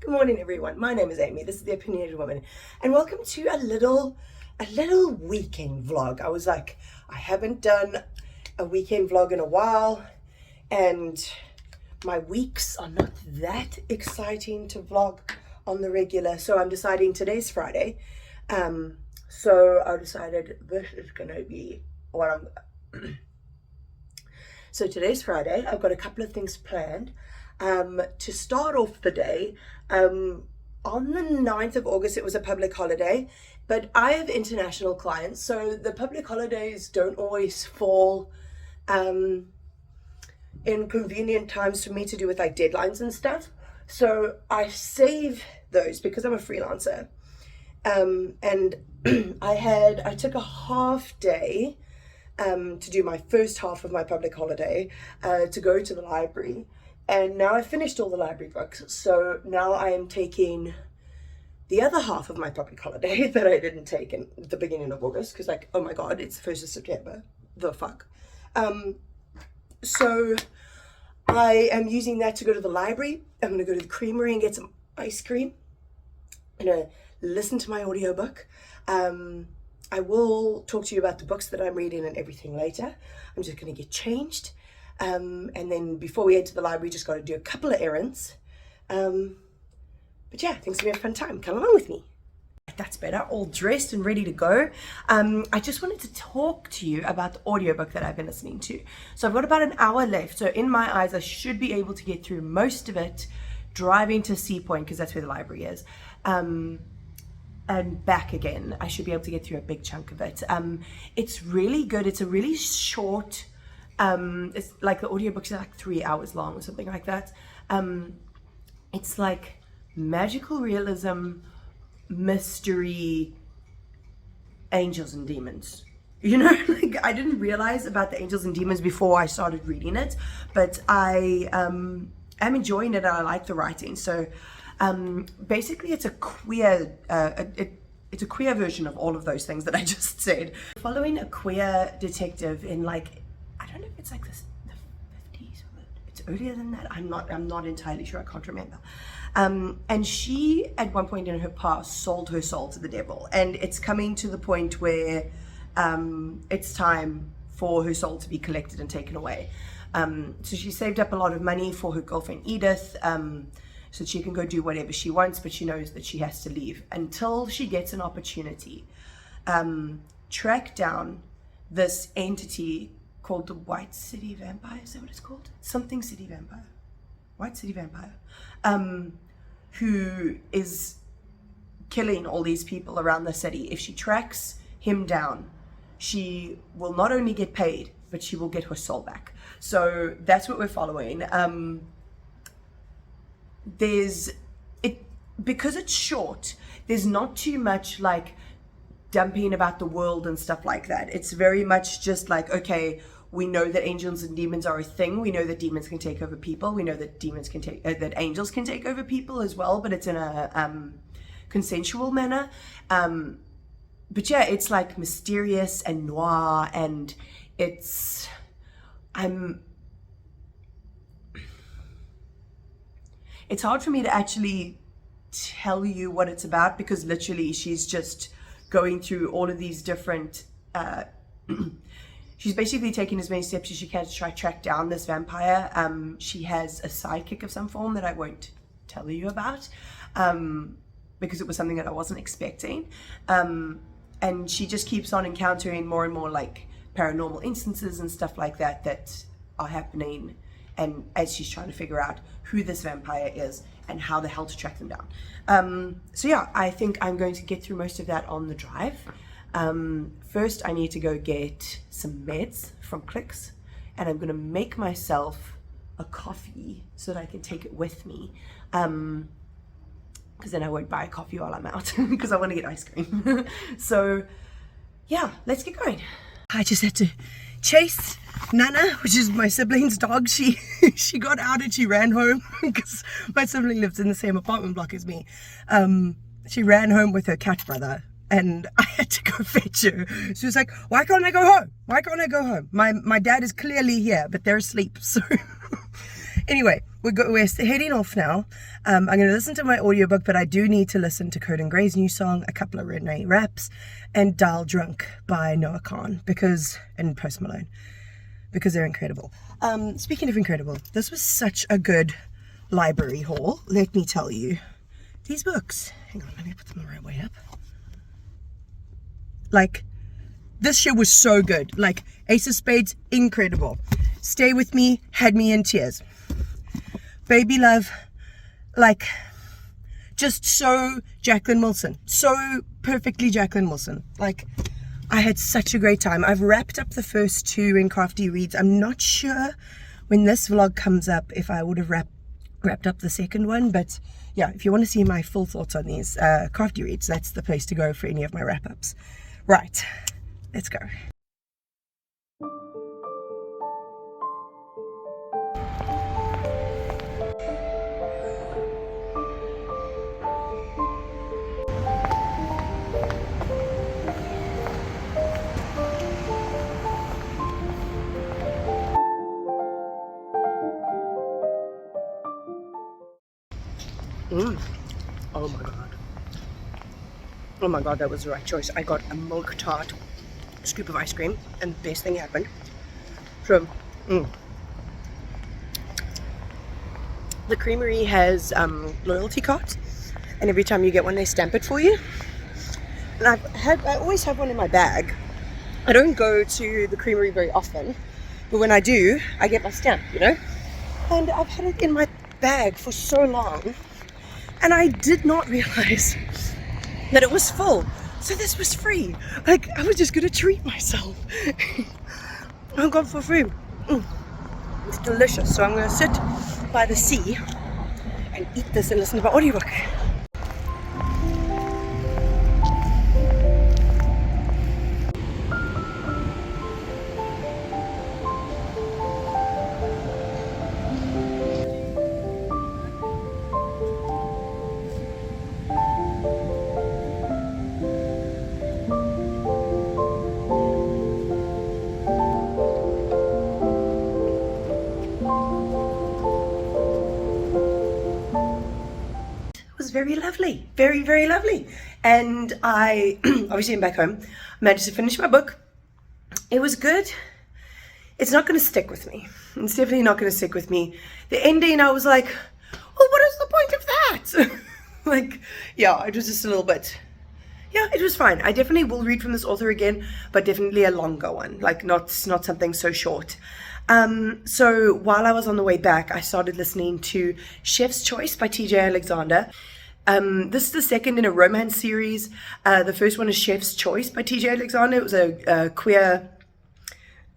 Good morning, everyone. My name is Amy. This is the Opinionated Woman, and welcome to a little weekend vlog. I was like, I haven't done a weekend vlog in a while, and my weeks are not that exciting to vlog on the regular. So I'm deciding today's Friday. So I decided this is gonna be what I'm. So today's Friday. I've got a couple of things planned. To start off the day, on the 9th of August, it was a public holiday, but I have international clients, so the public holidays don't always fall in convenient times for me to do with like deadlines and stuff. So I save those because I'm a freelancer. And I took a half day to do my first half of my public holiday, to go to the library. And now I've finished all the library books, so now I am taking the other half of my public holiday that I didn't take in the beginning of August, because like, oh my god, it's the 1st of September, the fuck. So I am using that to go to the library. I'm going to go to the creamery and get some ice cream. I'm going to listen to my audiobook. I will talk to you about the books that I'm reading and everything later. I'm just going to get changed. And then before we head to the library, just got to do a couple of errands. But yeah, I think it's gonna be a fun time. Come along with me. That's better, all dressed and ready to go. I just wanted to talk to you about the audiobook that I've been listening to. So I've got about an hour left. So in my eyes, I should be able to get through most of it driving to Sea Point, because that's where the library is. And back again. I should be able to get through a big chunk of it. It's really good. It's a really short, it's like the audiobooks are like 3 hours long or something like that. It's like magical realism, mystery, angels and demons. You know, like I didn't realize about the angels and demons before I started reading it, but I am enjoying it and I like the writing. So basically it's a queer it's a queer version of all of those things that I just said. Following a queer detective in like, I don't know if it's like the 50s or it's earlier than that. I'm not entirely sure. I can't remember. And she, at one point in her past, sold her soul to the devil. And it's coming to the point where it's time for her soul to be collected and taken away. So she saved up a lot of money for her girlfriend Edith, so that she can go do whatever she wants, but she knows that she has to leave until she gets an opportunity. Track down this entity called the White City Vampire. Is that what it's called? Something City Vampire. White City Vampire. Who is killing all these people around the city. If she tracks him down, she will not only get paid, but she will get her soul back. So that's what we're following. Because it's short, there's not too much like dumping about the world and stuff like that. It's very much just like, okay, we know that angels and demons are a thing. We know that demons can take over people. We know that demons can take, that angels can take over people as well, but it's in a consensual manner. But yeah, it's like mysterious and noir, and it's hard for me to actually tell you what it's about, because literally she's just going through all of these different she's basically taking as many steps as she can to try to track down this vampire. She has a sidekick of some form that I won't tell you about, because it was something that I wasn't expecting. And she just keeps on encountering more and more like paranormal instances and stuff like that that are happening, and as she's trying to figure out who this vampire is and how the hell to track them down. So yeah, I think I'm going to get through most of that on the drive. First I need to go get some meds from Clicks, and I'm going to make myself a coffee so that I can take it with me, because then I won't buy a coffee while I'm out, because I want to get ice cream. So yeah, let's get going. I just had to chase Nana, which is my sibling's dog. She got out and she ran home, because my sibling lives in the same apartment block as me. She ran home with her cat brother, and I had to go fetch her. She was like, why can't I go home? Why can't I go home? My dad is clearly here, but they're asleep. So anyway, we're heading off now. I'm going to listen to my audiobook, but I do need to listen to Coden Gray's new song, a couple of Renee raps, and Dial Drunk by Noah Khan and Post Malone, because they're incredible. Speaking of incredible, this was such a good library haul, let me tell you. These books, hang on, let me put them the right way up. Like, this shit was so good. Like, Ace of Spades, incredible. Stay With Me had me in tears. Baby Love, like, just so Jacqueline Wilson. So perfectly Jacqueline Wilson. Like, I had such a great time. I've wrapped up the first two in Crafty Reads. I'm not sure when this vlog comes up if I would have wrapped up the second one, but yeah, if you want to see my full thoughts on these Crafty Reads, that's the place to go for any of my wrap-ups. Right, let's go. Oh my god. Oh my god, that was the right choice. I got a milk tart scoop of ice cream, and the best thing happened. So, the creamery has loyalty cards, and every time you get one, they stamp it for you. And I always have one in my bag. I don't go to the creamery very often, but when I do, I get my stamp, you know? And I've had it in my bag for so long, and I did not realize that it was full. So this was free. Like, I was just gonna treat myself. I got for free. It's delicious. So I'm gonna sit by the sea and eat this and listen to my audiobook. Very lovely, very, very lovely. And I obviously am back home, managed to finish my book. It was good. It's not going to stick with me. It's definitely not going to stick with me. The ending, I was like, well, what is the point of that? Like, yeah, it was just a little bit, yeah, it was fine. I definitely will read from this author again, but definitely a longer one, like not something so short. So while I was on the way back, I started listening to Chef's Choice by TJ Alexander. This is the second in a romance series. The first one is Chef's Choice by TJ Alexander. It was a queer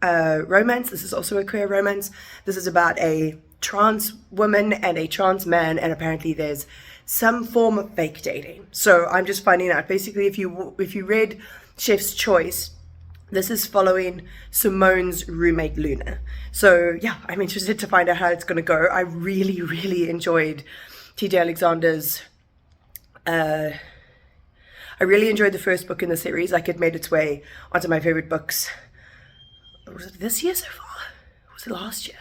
romance. This is also a queer romance. This is about a trans woman and a trans man, and apparently there's some form of fake dating. So I'm just finding out. Basically, if you read Chef's Choice, this is following Simone's roommate Luna. So yeah, I'm interested to find out how it's going to go. I really, really enjoyed TJ Alexander's I really enjoyed the first book in the series. Like, it made its way onto my favorite books. Was it this year so far? Or was it last year?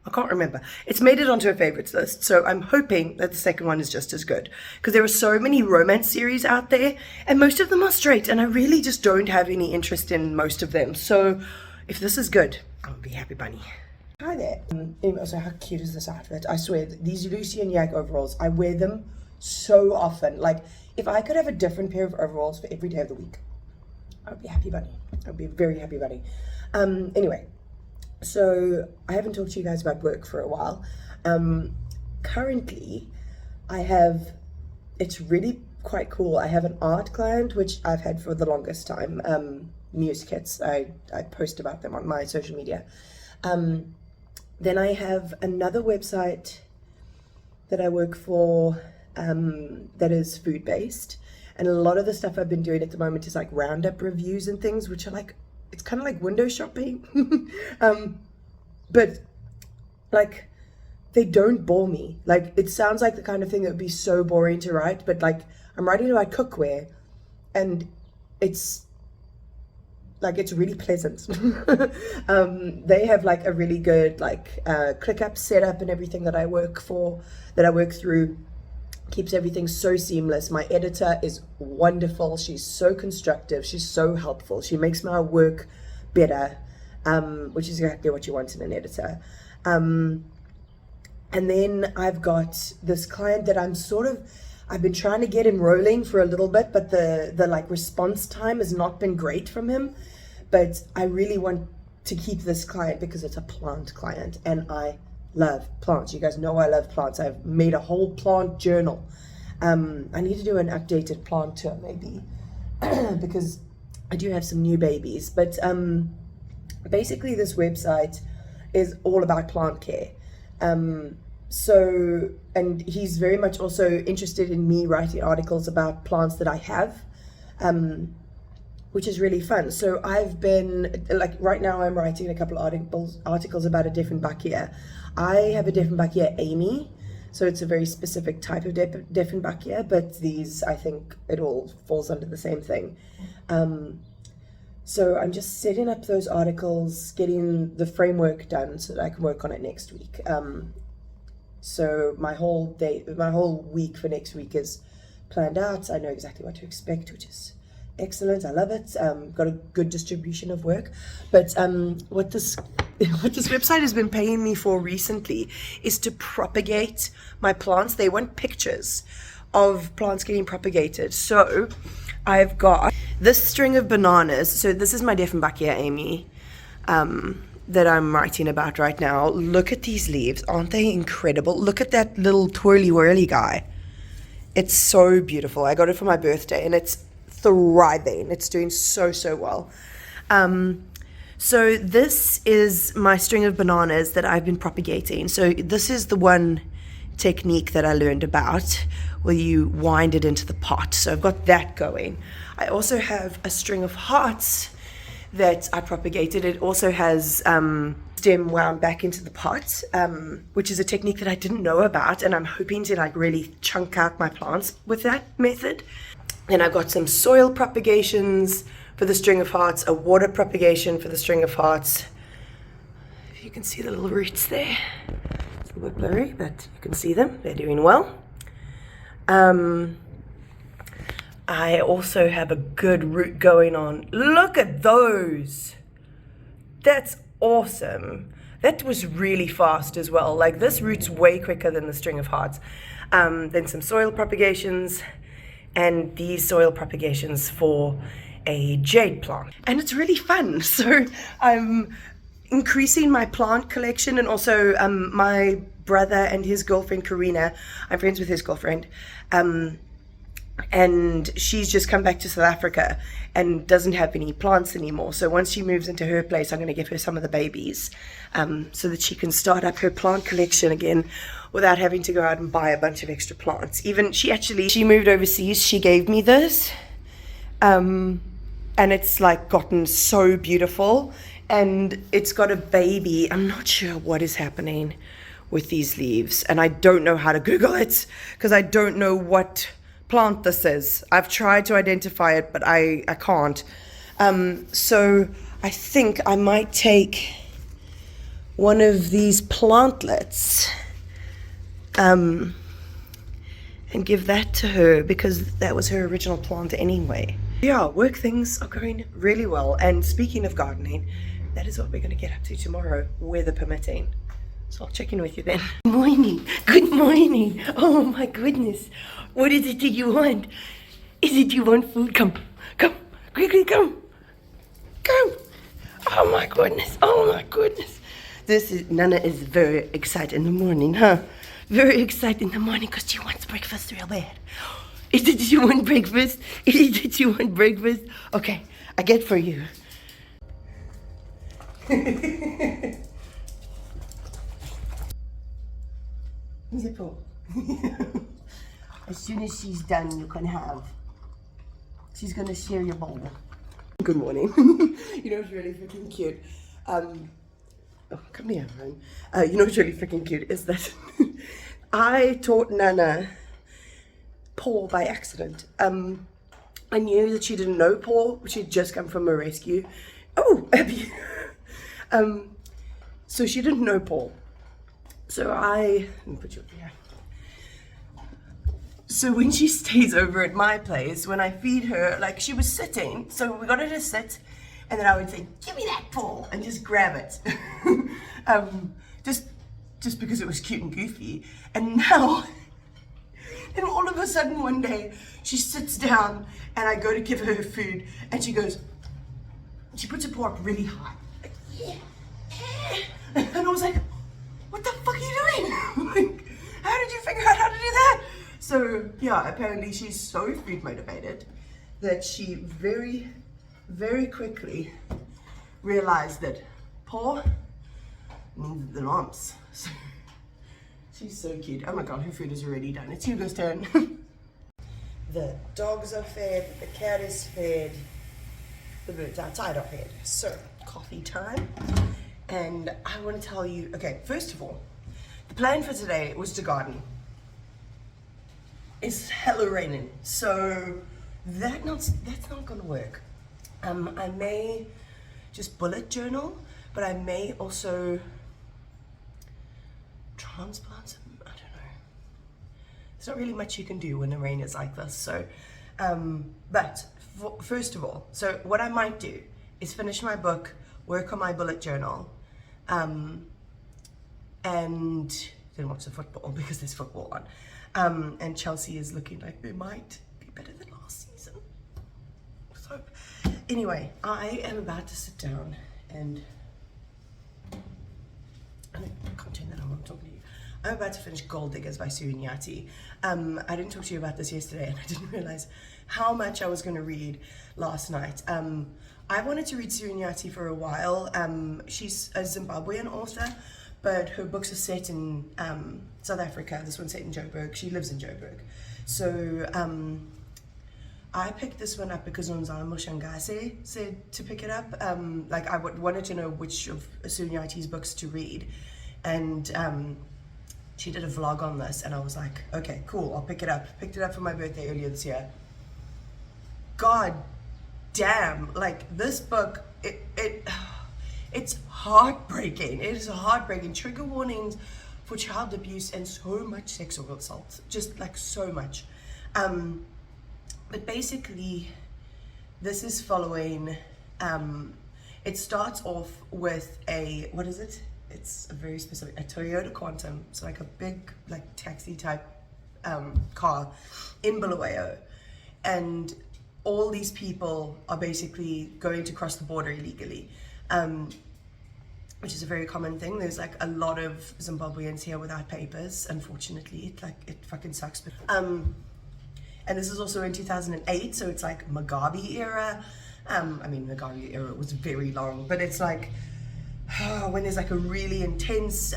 I can't remember. It's made it onto a favorites list, so I'm hoping that the second one is just as good, because there are so many romance series out there, and most of them are straight, and I really just don't have any interest in most of them. So if this is good, I'll be happy bunny. Hi there. Also, how cute is this outfit? I swear, these Lucy and Yak overalls, I wear them so often. Like, if I could have a different pair of overalls for every day of the week, I would be happy bunny. I would be a very happy bunny. Anyway, so I haven't talked to you guys about work for a while. Currently, it's really quite cool. I have an art client, which I've had for the longest time. Muse Kits. I post about them on my social media. Then I have another website that I work for that is food-based, and a lot of the stuff I've been doing at the moment is like roundup reviews and things, which are like, it's kind of like window shopping. But like, they don't bore me. Like, it sounds like the kind of thing that would be so boring to write, but like, I'm writing about cookware, and it's like it's really pleasant. They have like a really good like ClickUp setup and everything that I work through. Keeps everything so seamless. My editor is wonderful. She's so constructive. She's so helpful. She makes my work better, which is exactly what you want in an editor. And then I've got this client that I've been trying to get him rolling for a little bit, but the like response time has not been great from him. But I really want to keep this client because it's a plant client, and I love plants. You guys know I love plants. I've made a whole plant journal. I need to do an updated plant tour maybe because I do have some new babies. But basically this website is all about plant care. So, and he's very much also interested in me writing articles about plants that I have, which is really fun. So I've been, like right now I'm writing a couple of articles about a Dieffenbachia. I have a Dieffenbachia Amy, so it's a very specific type of Dieffenbachia, but these, I think it all falls under the same thing. So I'm just setting up those articles, getting the framework done so that I can work on it next week. So my whole week for next week is planned out. I know exactly what to expect, which is excellent. I love it. Got a good distribution of work. But what this website has been paying me for recently is to propagate my plants. They want pictures of plants getting propagated. So I've got this string of bananas. So this is my Dieffenbachia Amy that I'm writing about right now. Look at these leaves. Aren't they incredible? Look at that little twirly whirly guy. It's so beautiful. I got it for my birthday and it's thriving. It's doing so well. So this is my string of bananas that I've been propagating. So this is the one technique that I learned about where you wind it into the pot. So I've got that going. I also have a string of hearts that I propagated. It also has stem wound back into the pot, which is a technique that I didn't know about, and I'm hoping to like really chunk out my plants with that method. Then I've got some soil propagations for the string of hearts, a water propagation for the string of hearts. If you can see the little roots there, it's a little bit blurry, but you can see them. They're doing well. I also have a good root going on. Look at those. That's awesome. That was really fast as well. Like this root's way quicker than the string of hearts. Then some soil propagations, and these soil propagations for a jade plant. And it's really fun. So I'm increasing my plant collection, and also my brother and his girlfriend Karina, I'm friends with his girlfriend, and she's just come back to South Africa and doesn't have any plants anymore. So once she moves into her place, I'm going to give her some of the babies so that she can start up her plant collection again without having to go out and buy a bunch of extra plants. Even she moved overseas, she gave me this, and it's like gotten so beautiful, and it's got a baby. I'm not sure what is happening with these leaves, and I don't know how to Google it because I don't know what plant this is. I've tried to identify it, but I can't. So I think I might take one of these plantlets and give that to her because that was her original plant anyway. Yeah, work things are going really well. And speaking of gardening, that is what we're going to get up to tomorrow, weather permitting. So I'll check in with you then. Good morning. Good morning. Oh my goodness. What is it that you want? Is it you want food? Come. Quickly come. Come. Oh my goodness. Oh my goodness. Nana is very excited in the morning, huh? Very excited in the morning because she wants breakfast real bad. Is it you want breakfast? Is it you want breakfast? Okay, I get for you. Zippo. As soon as she's done, you can have. She's gonna share your bowl. Good morning. You know what's really freaking cute? Oh, come here, man. You know what's really freaking cute is that I taught Nana paw by accident. I knew that she didn't know paw. She'd just come from a rescue, Oh, Abby. So she didn't know Paul. So let me put you up here. So when she stays over at my place, when I feed her, like she was sitting, so we got her to sit, and then I would say, "Give me that Paul," and just grab it. Just because it was cute and goofy. And now, and all of a sudden one day, she sits down, and I go to give her food, and she puts her paw up really high. Like, yeah. And I was like, what the fuck are you doing? Like, how did you figure out how to do that? So yeah, apparently she's so food motivated that she very, very quickly realized that paw needs the lumps. So, she's so cute. Oh my god, her food is already done. It's Hugo's turn. The dogs are fed, the cat is fed, the birds outside are fed. So, coffee time. And I want to tell you, okay, first of all, the plan for today was to garden. It's hella raining, so that's not gonna work. I may just bullet journal, but I may also transplant some, I don't know. There's not really much you can do when the rain is like this, so, first of all, so what I might do is finish my book, work on my bullet journal, and then watch the football because there's football on. And Chelsea is looking like they might be better than last season. So, anyway, I am about to sit down and I can't turn that on when I'm talking to you. I'm about to finish Gold Diggers by Sue Nyathi. I didn't talk to you about this yesterday, and I didn't realize how much I was going to read last night. I wanted to read Sue Nyathi for a while. She's a Zimbabwean author, but her books are set in South Africa. This one's set in Joburg. She lives in Joburg. So I picked this one up because Nonzamo Shangase said to pick it up. Like I wanted to know which of Sue Nyathi's books to read. And she did a vlog on this, and I was like, okay, cool, I'll pick it up. Picked it up for my birthday earlier this year. God damn, like this book, it's heartbreaking. It is heartbreaking. Trigger warnings for child abuse and so much sexual assault, just like so much. But basically, this is following. It starts off with what is it? It's a very specific, a Toyota Quantum, so like a big like taxi type car in Bulawayo, and all these people are basically going to cross the border illegally, which is a very common thing. There's like a lot of Zimbabweans here without papers, unfortunately. It fucking sucks. But, and this is also in 2008, so it's like Mugabe era. I mean, Mugabe era was very long, but it's like when there's like a really intense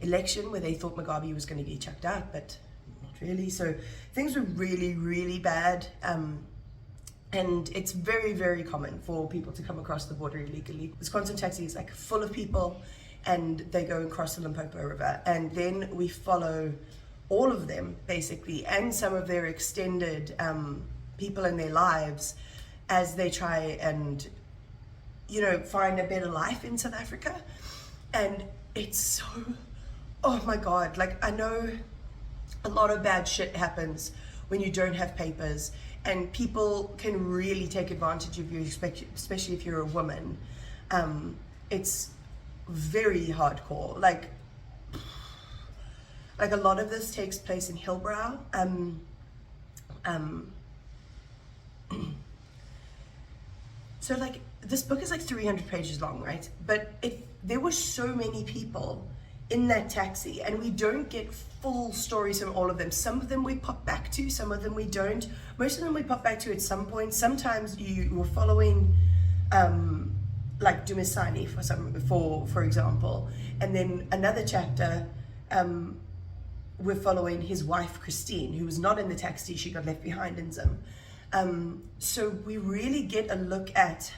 election where they thought Mugabe was going to get chucked out, but not really. So things were really, really bad. And it's very, very common for people to come across the border illegally. This quantum taxi is like full of people, and they go and cross the Limpopo River. And then we follow all of them, basically, and some of their extended people in their lives as they try and, you know, find a better life in South Africa. And it's so, oh my God, like I know a lot of bad shit happens when you don't have papers, and people can really take advantage of you, especially if you're a woman. It's very hardcore. Like a lot of this takes place in Hillbrow. So like this book is like 300 pages long, right? But there were so many people in that taxi, and we don't get full stories from all of them. Some of them we pop back to, some of them we don't. Most of them we pop back to at some point. Sometimes you were following like Dumisani for example, and then another chapter we're following his wife Christine, who was not in the taxi. She got left behind in Zim. So we really get a look at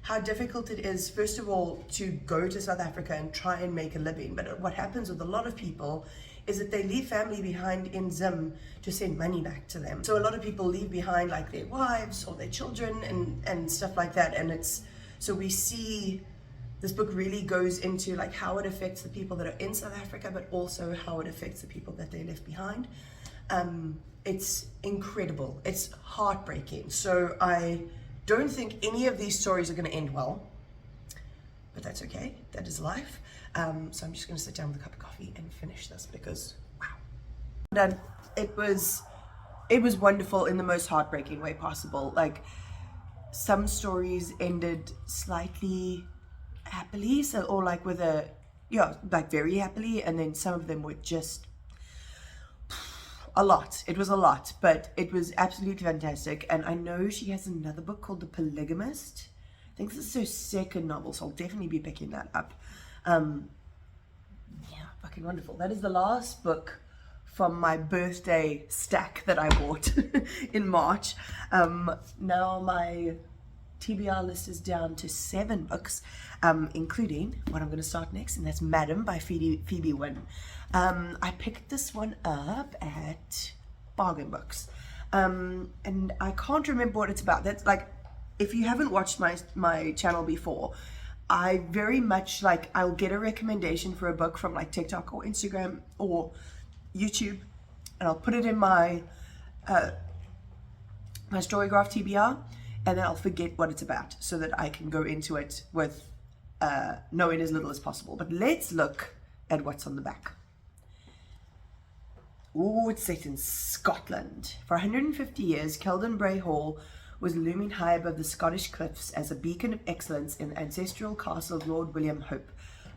how difficult it is, first of all, to go to South Africa and try and make a living. But what happens with a lot of people is that they leave family behind in Zim to send money back to them. So a lot of people leave behind like their wives or their children and stuff like that. And so we see this book really goes into like how it affects the people that are in South Africa, but also how it affects the people that they left behind. It's incredible. It's heartbreaking. So I don't think any of these stories are going to end well, but that's okay. That is life. So I'm just going to sit down with a cup of coffee and finish this because wow. And it was wonderful in the most heartbreaking way possible. Like some stories ended slightly happily, so, or like with like very happily, and then some of them were just a lot. It was a lot, but it was absolutely fantastic. And I know she has another book called The Polygamist. I think this is her second novel, so I'll definitely be picking that up. Yeah, fucking wonderful. That is the last book from my birthday stack that I bought in March. Now my TBR list is down to 7 books, including what I'm going to start next, and that's Madam by Phoebe Wynne. I picked this one up at Bargain Books, and I can't remember what it's about. That's like, if you haven't watched my channel before, I very much like, I'll get a recommendation for a book from like TikTok or Instagram or YouTube, and I'll put it in my my Storygraph TBR, and then I'll forget what it's about so that I can go into it with knowing as little as possible. But let's look at what's on the back. Ooh, it's set in Scotland. For 150 years, Kelden Bray Hall was looming high above the Scottish cliffs as a beacon of excellence in the ancestral castle of Lord William Hope,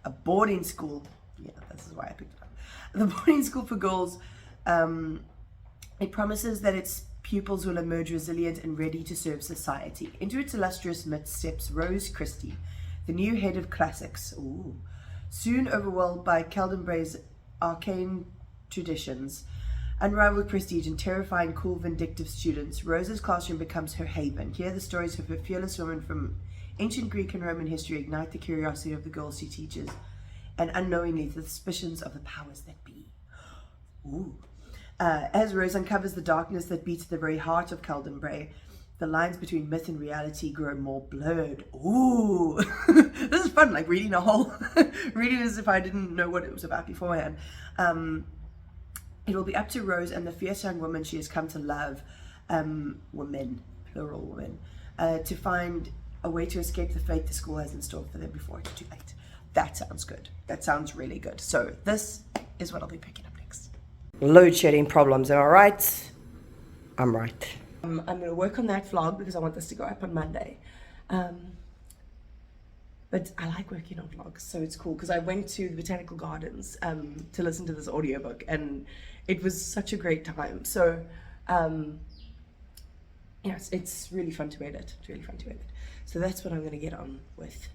a boarding school. Yeah, this is why I picked it up. The boarding school for girls. It promises that its pupils will emerge resilient and ready to serve society. Into its illustrious midst steps Rose Christie, the new head of classics. Ooh. Soon overwhelmed by Kelden Bray's arcane traditions, unrivaled prestige, and terrifying, cool, vindictive students, Rose's classroom becomes her haven. Here the stories of her fearless women from ancient Greek and Roman history ignite the curiosity of the girls she teaches, and unknowingly the suspicions of the powers that be. Ooh. As Rose uncovers the darkness that beats at the very heart of Kelden Bray, the lines between myth and reality grow more blurred. Ooh, this is fun, like reading reading as if I didn't know what it was about beforehand. It will be up to Rose and the fierce young woman she has come to love, women, plural women, to find a way to escape the fate the school has in store for them before it's too late. That sounds good. That sounds really good. So this is what I'll be picking up next. Load shedding problems, am I right? I'm right. I'm going to work on that vlog because I want this to go up on Monday. But I like working on vlogs, so it's cool because I went to the Botanical Gardens to listen to this audiobook, and it was such a great time. So yeah, it's really fun to edit. It's really fun to edit. So that's what I'm going to get on with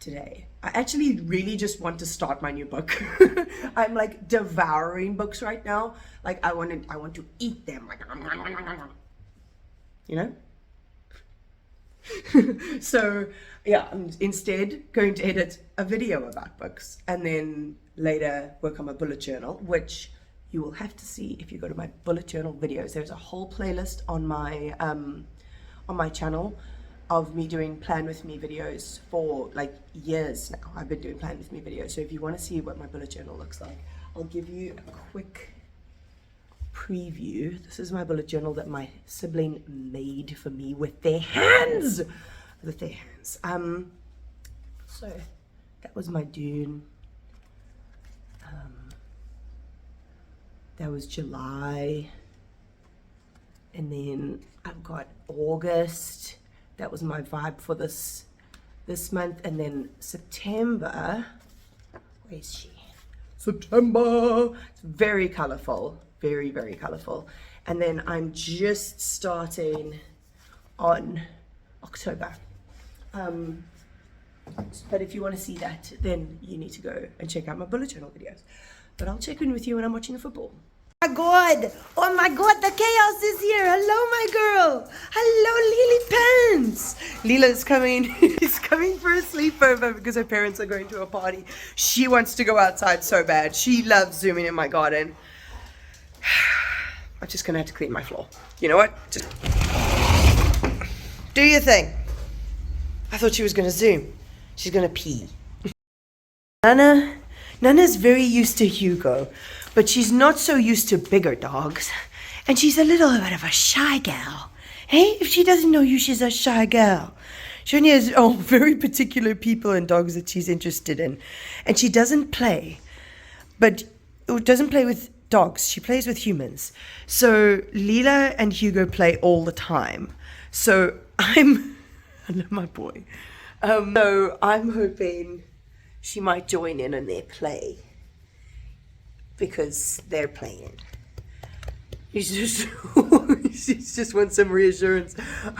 today. I actually really just want to start my new book. I'm like devouring books right now. Like I want to eat them. Like, you know? So yeah, I'm instead going to edit a video about books and then later work on my bullet journal, which you will have to see if you go to my bullet journal videos. There's a whole playlist on my channel of me doing Plan With Me videos for like years now. I've been doing Plan With Me videos. So if you want to see what my bullet journal looks like, I'll give you a quick preview. This is my bullet journal that my sibling made for me with their hands. So that was my Dune. That was July, and then I've got August. That was my vibe for this month, and then September. Where is she? September. It's very colorful, very, very colorful. And then I'm just starting on October. But if you want to see that, then you need to go and check out my bullet journal videos. But I'll check in with you when I'm watching the football. Oh my god, the chaos is here. Hello, my girl. Hello, Lily Pants. Lila's coming. She's coming for a sleepover because her parents are going to a party. She wants to go outside so bad. She loves zooming in my garden. I'm just gonna have to clean my floor. You know what? Just do your thing. I thought she was gonna zoom. She's gonna pee. Nana's very used to Hugo, but she's not so used to bigger dogs. And she's a little bit of a shy gal. Hey, if she doesn't know you, she's a shy gal. She only has very particular people and dogs that she's interested in. And she doesn't play, but doesn't play with dogs. She plays with humans. So Lila and Hugo play all the time. So I love my boy. So I'm hoping she might join in on their play because they're playing. She just wants some reassurance.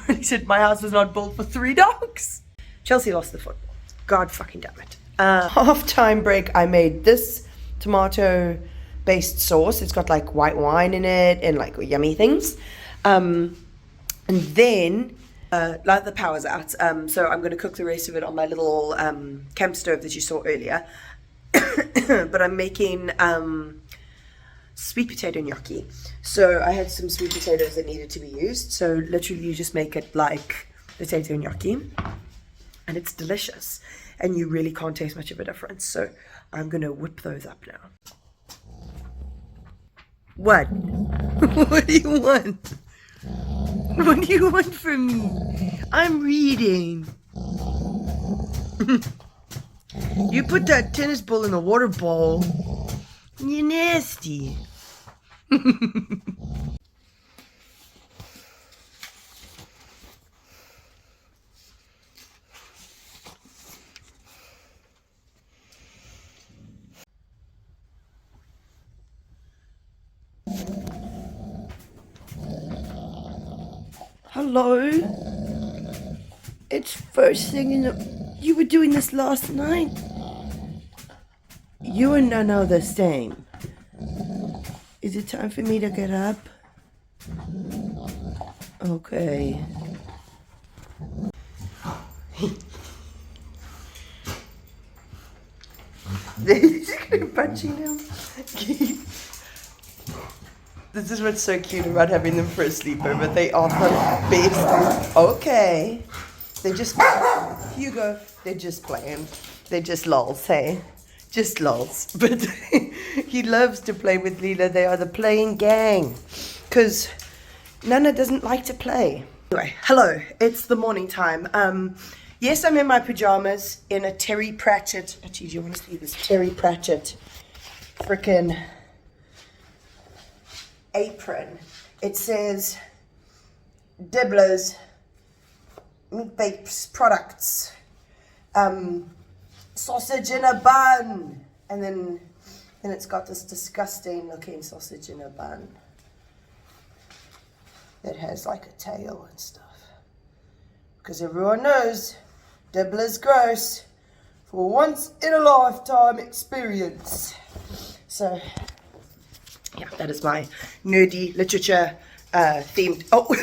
He said my house was not built for 3 dogs. Chelsea lost the football. God fucking damn it. Half-time break, I made this tomato-based sauce. It's got like white wine in it and like yummy things. And then the power's out, so I'm going to cook the rest of it on my little camp stove that you saw earlier. But I'm making sweet potato gnocchi. So I had some sweet potatoes that needed to be used. So literally you just make it like potato gnocchi, and it's delicious. And you really can't taste much of a difference. So I'm going to whip those up now. What? What do you want? What do you want from me? I'm reading. You put that tennis ball in the water bowl. You're nasty. Hello? It's first thing in the... You were doing this last night? You and Nana are the same. Is it time for me to get up? Okay. They're punching him. This is what's so cute about having them for a sleepover. They are the best. Okay. They just, Hugo, they're just playing. They're just lols, hey? Just lols. But he loves to play with Lila. They are the playing gang. Because Nana doesn't like to play. Anyway, hello. It's the morning time. Yes, I'm in my pajamas in a Terry Pratchett. Oh, geez, you want to see this Terry Pratchett frickin' apron. It says Dibbler's Meat Bakes products, sausage in a bun, and then it's got this disgusting looking sausage in a bun that has like a tail and stuff, because everyone knows Dibbler's gross for once in a lifetime experience. So yeah, that is my nerdy literature themed. Oh,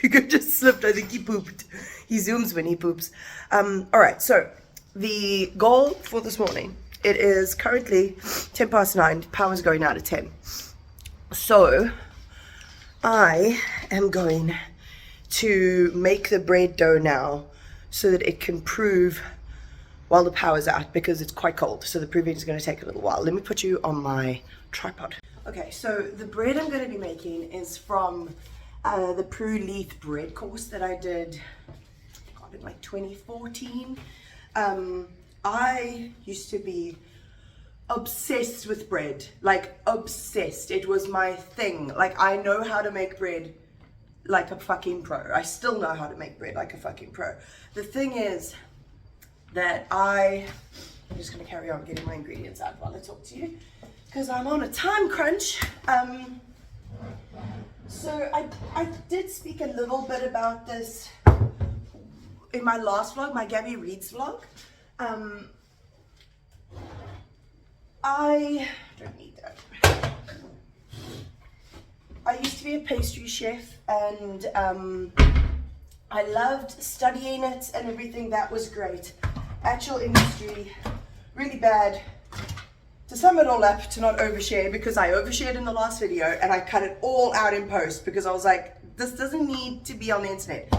Hugo just slipped. I think he pooped. He zooms when he poops. All right, so the goal for this morning, it is currently 9:10. Power's going out at 10. So I am going to make the bread dough now so that it can prove while the power's out, because it's quite cold. So the proving is going to take a little while. Let me put you on my tripod. Okay, so the bread I'm going to be making is from the Prue Leith bread course that I did, God, in like 2014. I used to be obsessed with bread, like obsessed. It was my thing. Like, I know how to make bread like a fucking pro. I still know how to make bread like a fucking pro. The thing is that I'm just going to carry on getting my ingredients out while I talk to you, because I'm on a time crunch. So I did speak a little bit about this in my last vlog, my Gabby Reads vlog. I don't need that. to be a pastry chef, and I loved studying it and everything. That was great. Actual industry, really bad. To sum it all up, to not overshare, because I overshared in the last video and I cut it all out in post because I was like, this doesn't need to be on the internet.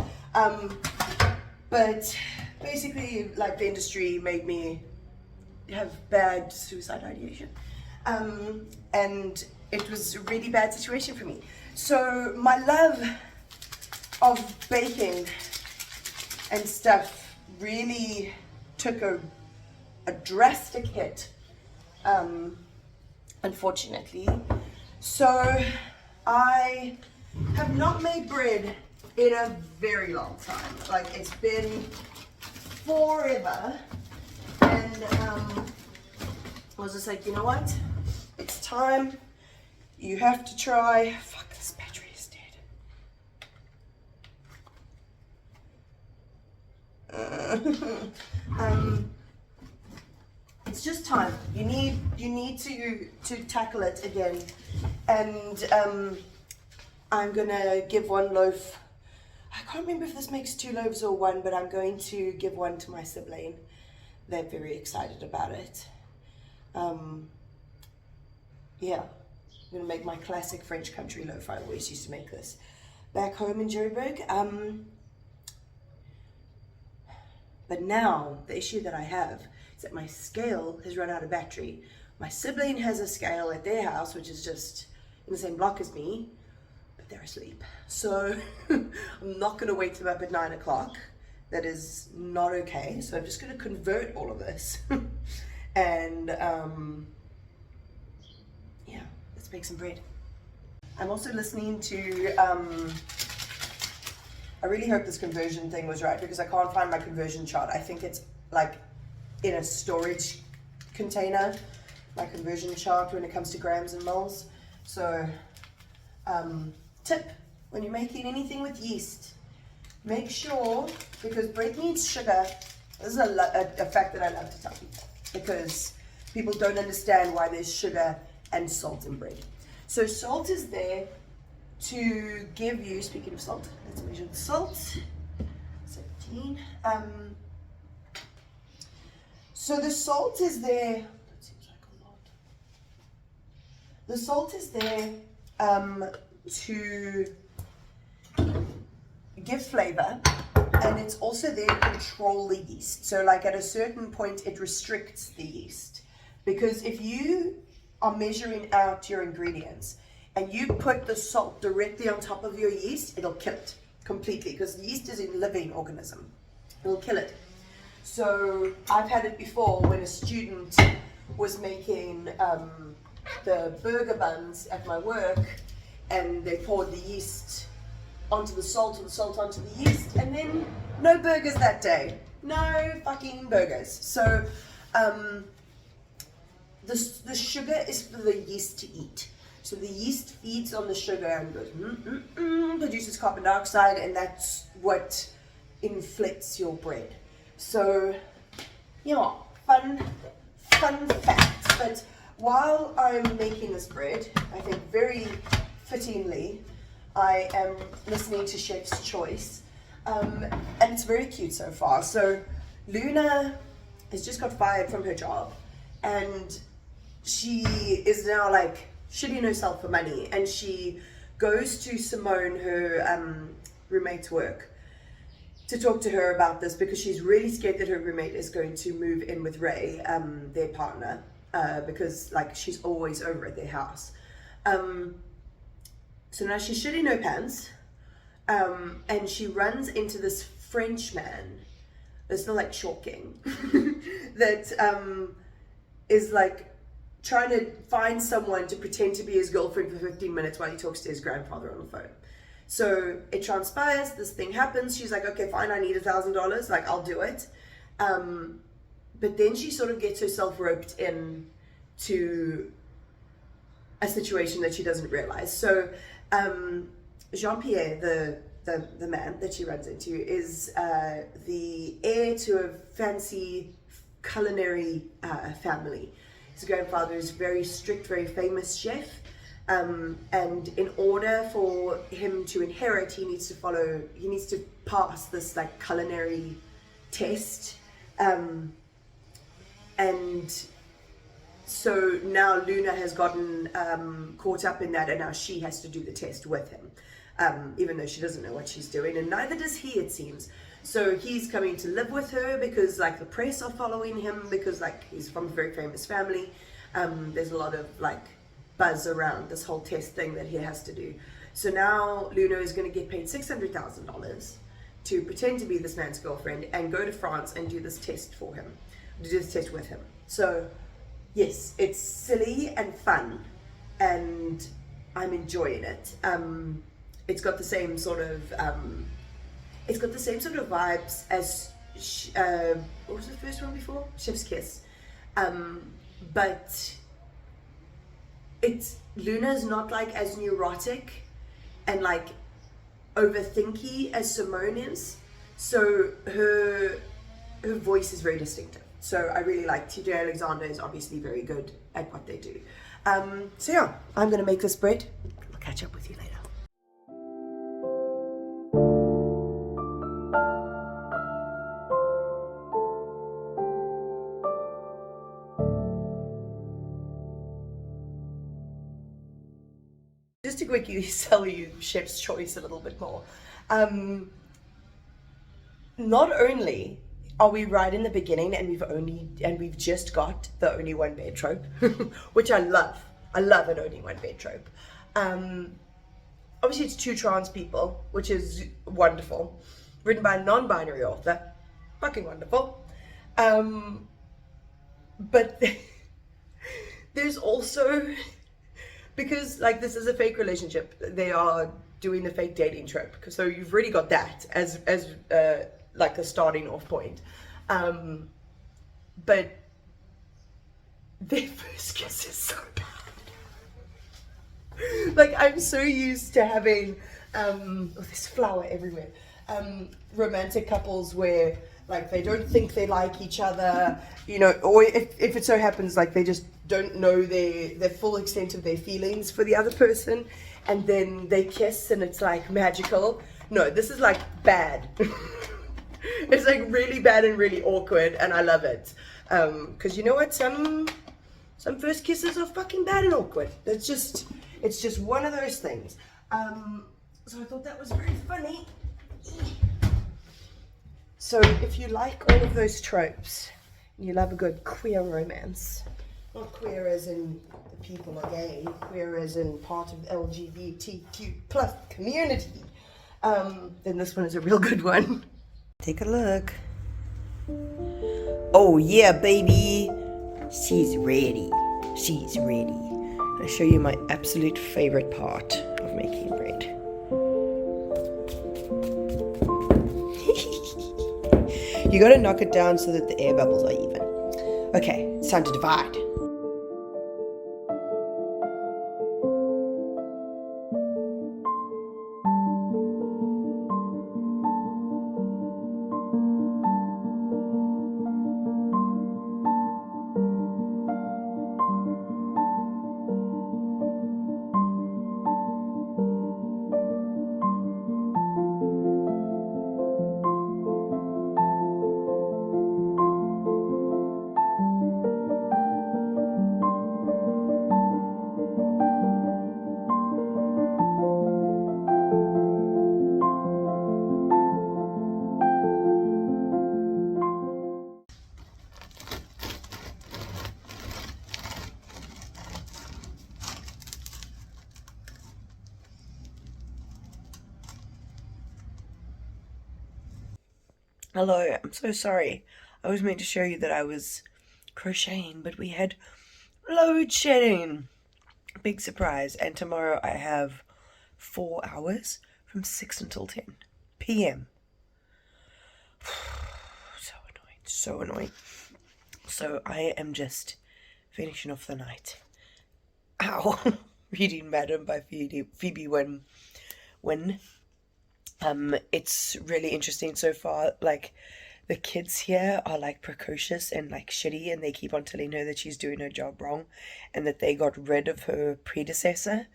But basically, like, the industry made me have bad suicide ideation. And it was a really bad situation for me. So my love of baking and stuff really took a drastic hit, unfortunately. So I have not made bread in a very long time. Like, it's been forever. And I was just like, you know what? It's time. You have to try. Fuck, this battery is dead. It's just time. You need to tackle it again. And I'm gonna give one loaf. I can't remember if this makes 2 loaves or 1, but I'm going to give one to my sibling. They're very excited about it. Yeah, I'm gonna make my classic French country loaf. I always used to make this back home in Joburg. But now the issue that I have is that my scale has run out of battery. My sibling has a scale at their house, which is just in the same block as me, but they're asleep. So I'm not gonna wake them up at 9 o'clock. That is not okay. So I'm just gonna convert all of this. And yeah, let's make some bread. I'm also listening to, I really hope this conversion thing was right, because I can't find my conversion chart. I think it's like in a storage container, my conversion chart when it comes to grams and moles. So tip, when you're making anything with yeast, make sure, because bread needs sugar. This is a fact that I love to tell people, because people don't understand why there's sugar and salt in bread. So salt is there to give you, speaking of salt, let's measure the salt, 17. So the salt is there, that seems like a lot. The salt is there to give flavor, and it's also there to control the yeast. So like at a certain point it restricts the yeast, because if you are measuring out your ingredients and you put the salt directly on top of your yeast, it'll kill it completely, because yeast is a living organism. It'll kill it. So I've had it before when a student was making the burger buns at my work, and they poured the yeast onto the salt and the salt onto the yeast, and then no burgers that day. No fucking burgers. So the sugar is for the yeast to eat. So the yeast feeds on the sugar and goes, produces carbon dioxide, and that's what inflates your bread. So, yeah, fun facts. But while I'm making this bread, I think very fittingly, I am listening to Chef's Choice, and it's very cute so far. So Luna has just got fired from her job, and she is now like shitting herself for money, and she goes to Simone, her roommate's work, to talk to her about this, because she's really scared that her roommate is going to move in with Ray, their partner, because like she's always over at their house. So now she's shitting her pants, and she runs into this French man that's not like shocking, that is like trying to find someone to pretend to be his girlfriend for 15 minutes while he talks to his grandfather on the phone. So it transpires, this thing happens, she's like, okay, fine, I need $1,000, like, I'll do it. But then she sort of gets herself roped in to a situation that she doesn't realize. So Jean-Pierre, the man that she runs into, is the heir to a fancy culinary family. His grandfather is a very strict, very famous chef, And in order for him to inherit, he needs to pass this like culinary test. And so now Luna has gotten caught up in that, and now she has to do the test with him, even though she doesn't know what she's doing, and neither does he, it seems. So he's coming to live with her because like the press are following him, because like he's from a very famous family. There's a lot of like buzz around this whole test thing that he has to do. So now Luna is going to get paid $600,000 to pretend to be this man's girlfriend and go to France and do this test for him, do this test with him. So yes, it's silly and fun, and I'm enjoying it. It's got the same sort of vibes as what was the first one before? Chef's Kiss. But Luna's not like as neurotic and like overthinky as Simone is. So her voice is very distinctive. So I really like TJ Alexander is obviously very good at what they do. So yeah, I'm gonna make this bread. I'll catch up with you later. Just to quickly sell you Chef's Choice a little bit more. Not only are we right in the beginning and we've just got the only one bed trope, which I love. I love an only one bed trope. Obviously it's two trans people, which is wonderful. Written by a non-binary author, fucking wonderful. But there's also, because like this is a fake relationship, they are doing the fake dating trope. So you've already got that as like a starting off point. But their first kiss is so bad. Like I'm so used to having there's flour everywhere. Romantic couples where like they don't think they like each other, you know, or if it so happens like they just don't know the full extent of their feelings for the other person, and then they kiss and it's like magical. No, this is like bad. It's like really bad and really awkward, and I love it. Because you know what, some first kisses are fucking bad and awkward. It's just one of those things. So I thought that was very funny. So if you like all of those tropes, you love a good queer romance, not queer as in the people are gay, queer as in part of the LGBTQ plus community, then this one is a real good one. Take a look. Oh yeah, baby. She's ready. She's ready. I'll show you my absolute favorite part of making bread. You gotta knock it down so that the air bubbles are even. Okay, it's time to divide. Hello, I'm so sorry. I was meant to show you that I was crocheting, but we had load shedding. Big surprise. And tomorrow I have 4 hours from 6 until 10 p.m. So annoying. So I am just finishing off the night. Ow. Reading Madam by Phoebe Wynne. It's really interesting so far. Like, the kids here are like precocious and like shitty, and they keep on telling her that she's doing her job wrong and that they got rid of her predecessor.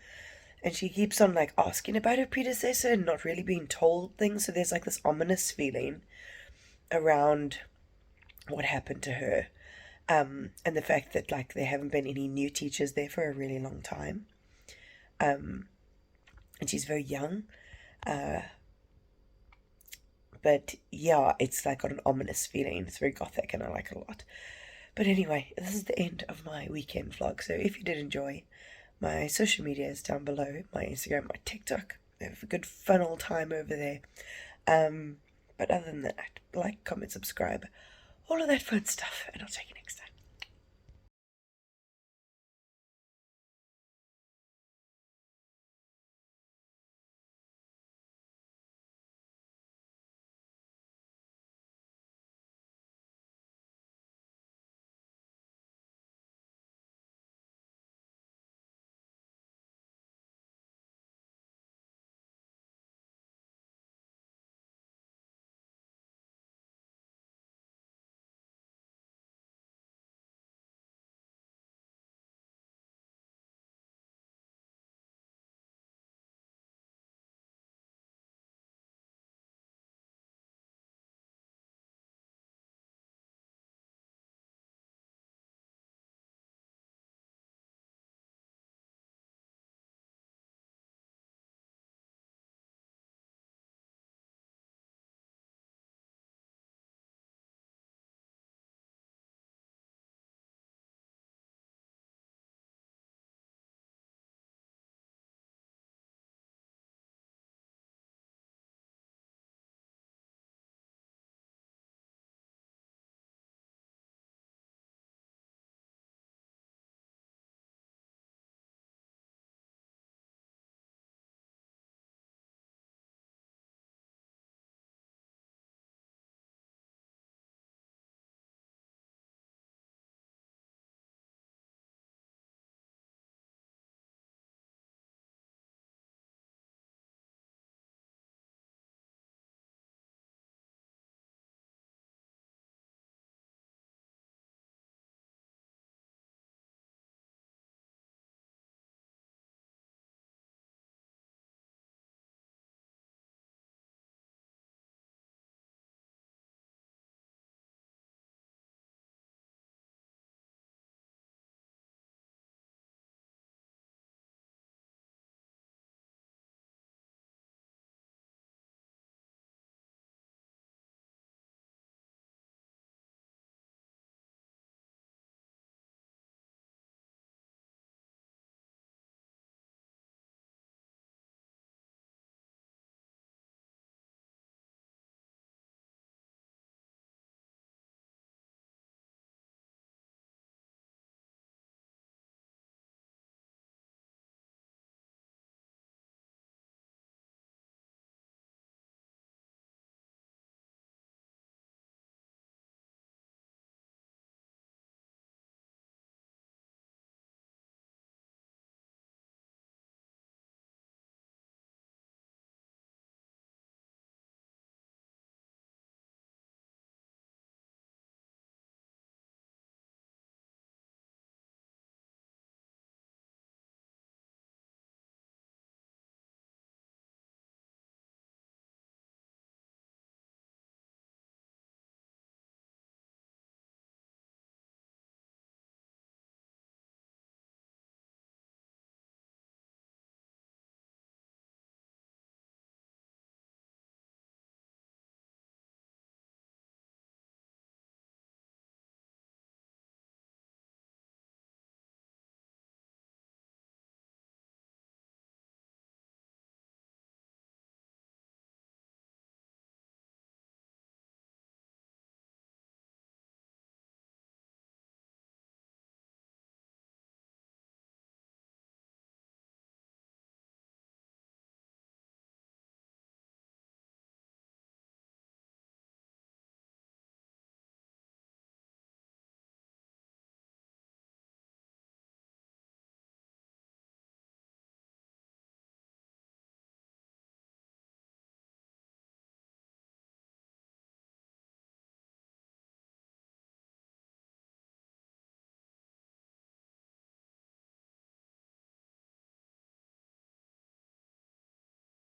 And she keeps on like asking about her predecessor and not really being told things. So there's like this ominous feeling around what happened to her. And the fact that like there haven't been any new teachers there for a really long time. And she's very young. But yeah, it's like got an ominous feeling. It's very gothic and I like it a lot. But anyway, this is the end of my weekend vlog. So if you did enjoy, my social media is down below. My Instagram, my TikTok. I have a good fun old time over there. But other than that, like, comment, subscribe, all of that fun stuff. And I'll see you next time.